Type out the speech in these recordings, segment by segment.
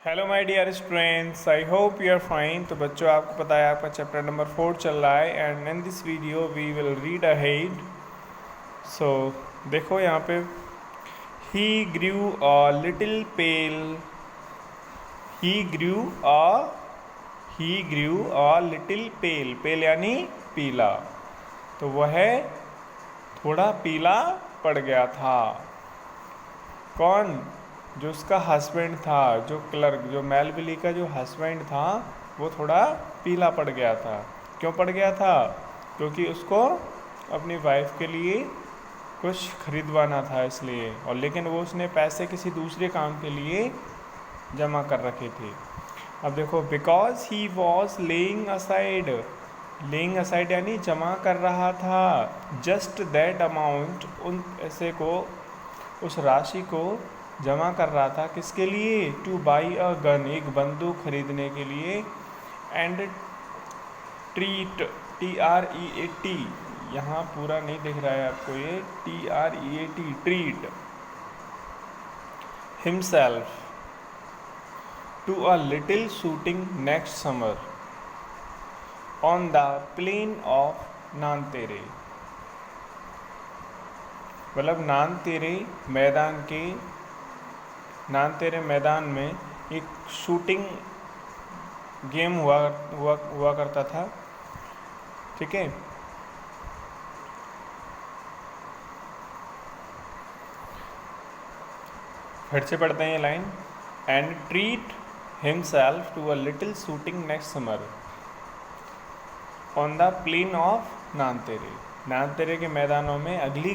Hello my dear students, I hope you are fine. तो बच्चों, आपको पता है आपका चैप्टर नंबर 4 चल रहा है and in this video we will read ahead. So देखो यहाँ पे, ही ग्रू a little pail, he Guru a he Guru a little पेल, पेल यानी पीला। तो वह थोड़ा पीला पड़ गया था। कौन? जो उसका हस्बैंड था, जो क्लर्क, जो मेलविली का जो हस्बैंड था, वो थोड़ा पीला पड़ गया था। क्यों पड़ गया था? क्योंकि उसको अपनी वाइफ के लिए कुछ खरीदवाना था इसलिए। और लेकिन वो उसने पैसे किसी दूसरे काम के लिए जमा कर रखे थे। अब देखो, because he was laying aside, laying aside यानी जमा कर रहा था, जस्ट दैट अमाउंट, उन पैसे को, उस राशि को जमा कर रहा था। किसके लिए? टू बाई अ गन, एक बंदूक खरीदने के लिए। एंड ट्रीट, TREAT, यहाँ पूरा नहीं दिख रहा है आपको, ये TREAT, treat himself to a little shooting next summer on the plain of Nanterre. मतलब नानतेरे मैदान में एक शूटिंग गेम हुआ करता था। ठीक है। फिर से पढ़ते हैं ये line. And treat himself to a little shooting next summer on the plain of Nanterre. Nanterre के मैदानों में अगली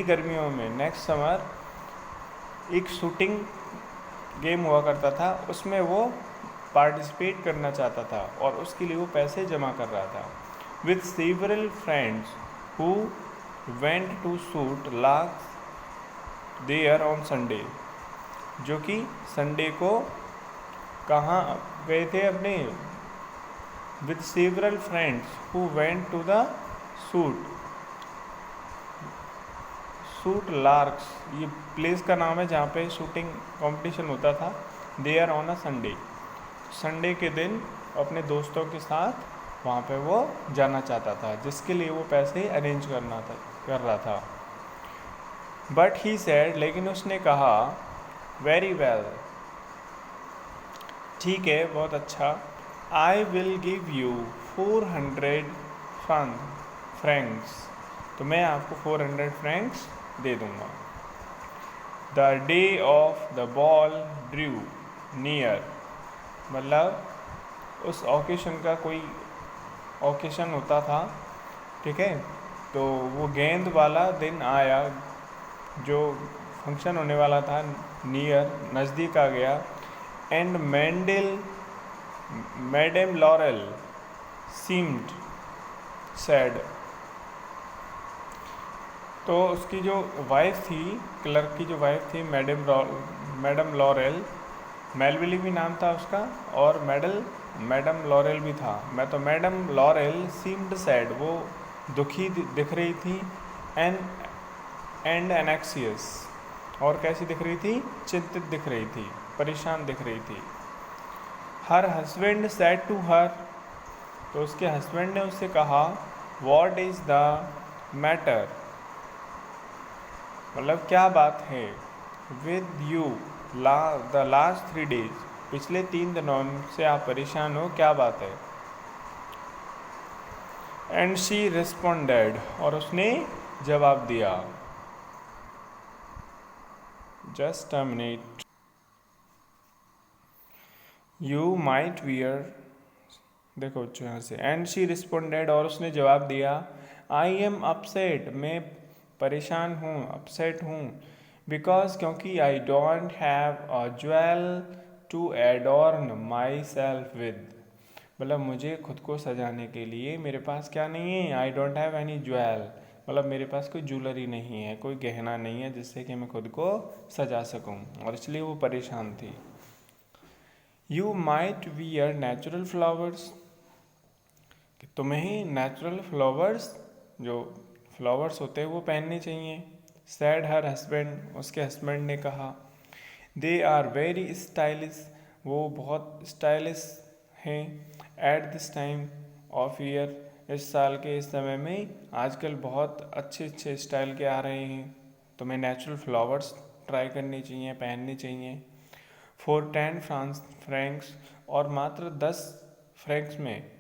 गर्मियों में नेक्स्ट समर एक शूटिंग गेम हुआ करता था। उसमें वो पार्टिसिपेट करना चाहता था और उसके लिए वो पैसे जमा कर रहा था। With several friends who went to shoot larks there on Sunday, जो कि संडे को कहाँ गए थे अपने? With several friends who went to the shoot larks, ये प्लेस का नाम है जहाँ पे शूटिंग कंपटीशन होता था। They are on a Sunday, Sunday के दिन अपने दोस्तों के साथ वहाँ पे वो जाना चाहता था, जिसके लिए वो पैसे अरेंज कर रहा था। बट ही सेड, लेकिन उसने कहा, वेरी वेल, ठीक है, बहुत अच्छा, I will give you 400 Franks, तो मैं आपको 400 फ्रैंक्स दे दूँगा। The day of the ball Drew near, मतलब उस ओकेशन का कोई ओकेशन होता था। ठीक है। तो वो गेंद वाला दिन आया, जो फंक्शन होने वाला था, नियर, नज़दीक आ गया। And madam laurel seemed sad, तो उसकी जो वाइफ थी, क्लर्क की जो वाइफ थी, मैडम लॉरेल, मेलविली भी नाम था उसका, और मैडम लॉरेल भी था। मैं तो मैडम लॉरेल सीम्ड सैड, वो दुखी दिख रही थी। एंड एनेक्सियस, और कैसी दिख रही थी? चिंतित दिख रही थी, परेशान दिख रही थी। Her husband said to her, तो उसके हस्बैंड ने उससे कहा, व्हाट इज़ द मैटर, मतलब क्या बात है? With you the last 3 days, पिछले 3 दिनों से आप परेशान हो, क्या बात है? एंड शी रिस्पॉन्डेड, और उसने जवाब दिया, just a minute, you might wear, देखो बच्चों यहाँ से, एंड शी रिस्पॉन्डेड, और उसने जवाब दिया, आई एम अपसेट, मैं परेशान हूँ, अपसेट हूँ। बिकॉज, क्योंकि, I don't have a jewel to adorn myself with, मतलब मुझे खुद को सजाने के लिए मेरे पास क्या नहीं है? आई डोंट हैव एनी ज्वेल, मतलब मेरे पास कोई ज्वेलरी नहीं है, कोई गहना नहीं है जिससे कि मैं खुद को सजा सकूं, और इसलिए वो परेशान थी। You might wear natural flowers, तुम्हें नेचुरल फ्लावर्स, जो फ्लावर्स होते हैं वो पहनने चाहिए। सैड हर हस्बैंड, उसके हस्बैंड ने कहा। दे आर वेरी स्टाइलिश, वो बहुत स्टाइलिश हैं। At this time of year, इस साल के इस समय में आजकल बहुत अच्छे अच्छे स्टाइल के आ रहे हैं। तुम्हें नेचुरल फ्लावर्स ट्राई करनी चाहिए, पहननी चाहिए। फॉर 10 फ्रैंक्स, और मात्र 10 फ्रैंक्स में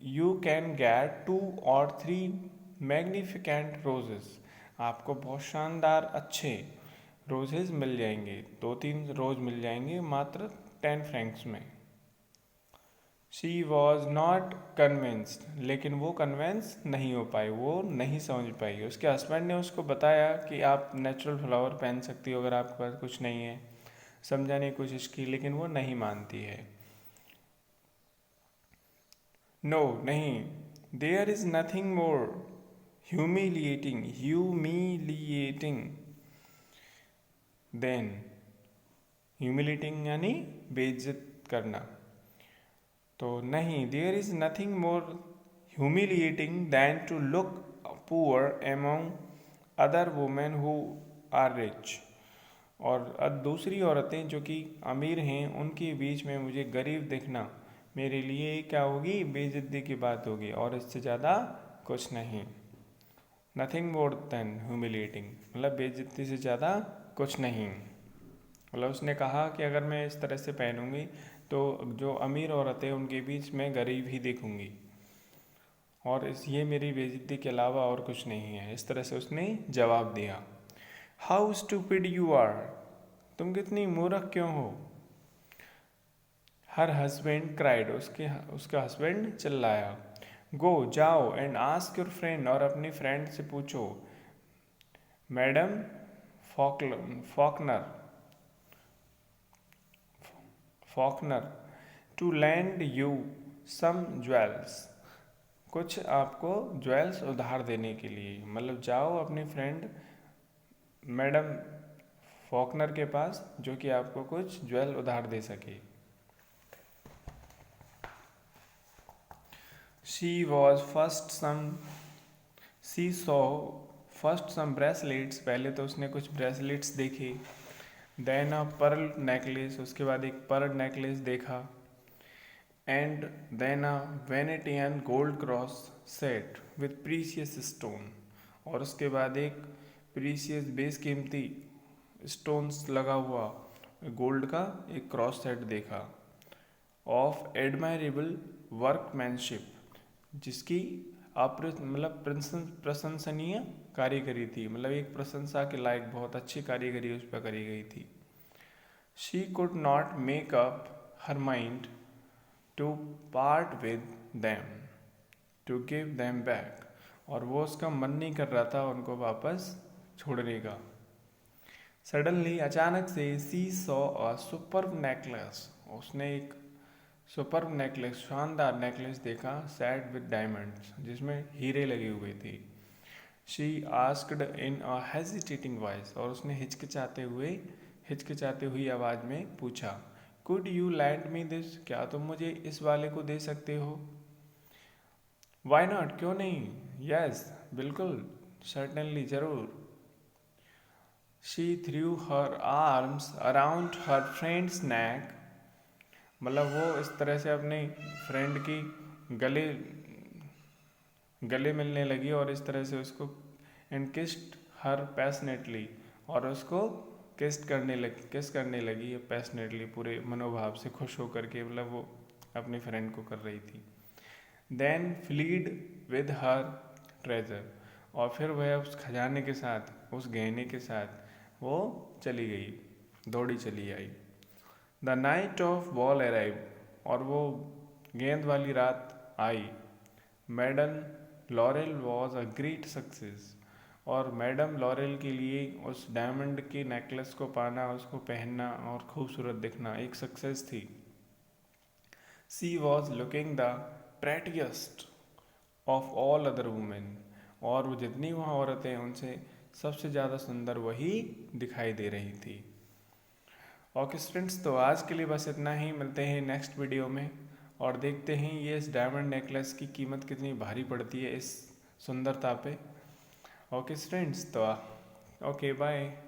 यू कैन गेट 2 और 3 मैग्निफिकेंट रोजेस, आपको बहुत शानदार अच्छे रोजेस मिल जाएंगे, 2-3 रोज मिल जाएंगे मात्र 10 फ्रैंक्स में। शी वॉज नॉट कन्विंस्ड, लेकिन वो कन्विंस नहीं हो पाई, वो नहीं समझ पाई। उसके हस्बैंड ने उसको बताया कि आप नेचुरल फ्लावर पहन सकती हो अगर आपके पास कुछ नहीं है, समझाने की कोशिश की, लेकिन वो नहीं मानती है। नो नहीं, there is nothing more humiliating than, humiliating यानी बेइज्जत करना। तो नहीं, there is nothing more humiliating than to look poor among other women who are rich, और दूसरी औरतें जो कि अमीर हैं उनके बीच में मुझे गरीब दिखना मेरे लिए क्या होगी, बेइज्जती की बात होगी, और इससे ज़्यादा कुछ नहीं। नथिंग मोर देन ह्यूमिलेटिंग मतलब बेइज्जती से ज़्यादा कुछ नहीं। मतलब उसने कहा कि अगर मैं इस तरह से पहनूंगी तो जो अमीर औरतें उनके बीच में गरीब ही देखूंगी, और ये मेरी बेइज्जती के अलावा और कुछ नहीं है, इस तरह से उसने जवाब दिया। हाउ स्टूपिड यू आर, तुम कितनी मूर्ख क्यों हो। हर हस्बैंड क्राइड, उसका हस्बैंड चिल्लाया। गो जाओ एंड आस्क योर फ्रेंड, और अपनी फ्रेंड से पूछो, madam Faulkner to lend you some jewels, कुछ आपको ज्वेल्स उधार देने के लिए। मतलब जाओ अपनी फ्रेंड मैडम फॉकनर के पास जो कि आपको कुछ ज्वेल उधार दे सके। She saw first some bracelets, पहले तो उसने कुछ ब्रेसलेट्स देखे। देन अ पर्ल नेकलेस, उसके बाद एक पर्ल नेकलेस देखा। And then a Venetian gold cross set with precious stone, और उसके बाद एक प्रीशियस बेशकीमती स्टोन्स लगा हुआ गोल्ड का एक क्रॉस सेट देखा। ऑफ एडमायरेबल वर्कमैनशिप, जिसकी मतलब प्रशंसनीय कारीगरी थी, मतलब एक प्रशंसा के लायक बहुत अच्छी कारीगरी उस पर करी गई थी। She could not make up her mind to part with them to give them back, और वो उसका मन नहीं कर रहा था उनको वापस छोड़ने का। सडनली, अचानक से, सी सॉ अ सुपर्ब नेकलेस, उसने एक सुपर्ब नेकलेस, शानदार नेकलेस देखा। सेट विद डायमंड्स, जिसमें हीरे लगे हुए थे। She asked in a hesitating voice, और उसने हिचकिचाते हुई आवाज़ में पूछा, could you land me this, क्या तुम मुझे इस वाले को दे सकते हो। वाई नॉट, क्यों नहीं। यस बिल्कुल, सर्टेनली जरूर। She threw her arms around her friend's neck, मतलब वो इस तरह से अपने फ्रेंड की गले मिलने लगी, और इस तरह से उसको एंड किस्ड हर पैशनेटली, और उसको किस करने लगी पैशनेटली, पूरे मनोभाव से खुश होकर के, मतलब वो अपनी फ्रेंड को कर रही थी। Then fled with her treasure, और फिर वह उस खजाने के साथ, उस गहने के साथ वो चली गई, दौड़ी चली आई। The night of ball arrive, और वो गेंद वाली रात आई। Madam Laurel was a great success, और मैडम लॉरेल के लिए उस डायमंड के नेकलेस को पाना, उसको पहनना और खूबसूरत दिखना एक सक्सेस थी। She was looking the prettiest of all other women, और वो जितनी वहाँ औरतें उनसे सबसे ज़्यादा सुंदर वही दिखाई दे रही थी। ओके स्टूडेंट्स, तो आज के लिए बस इतना ही, मिलते हैं नेक्स्ट वीडियो में, और देखते हैं ये इस डायमंड नेकलेस की कीमत कितनी भारी पड़ती है इस सुंदरता पे। ओके स्टूडेंट्स, तो ओके बाय।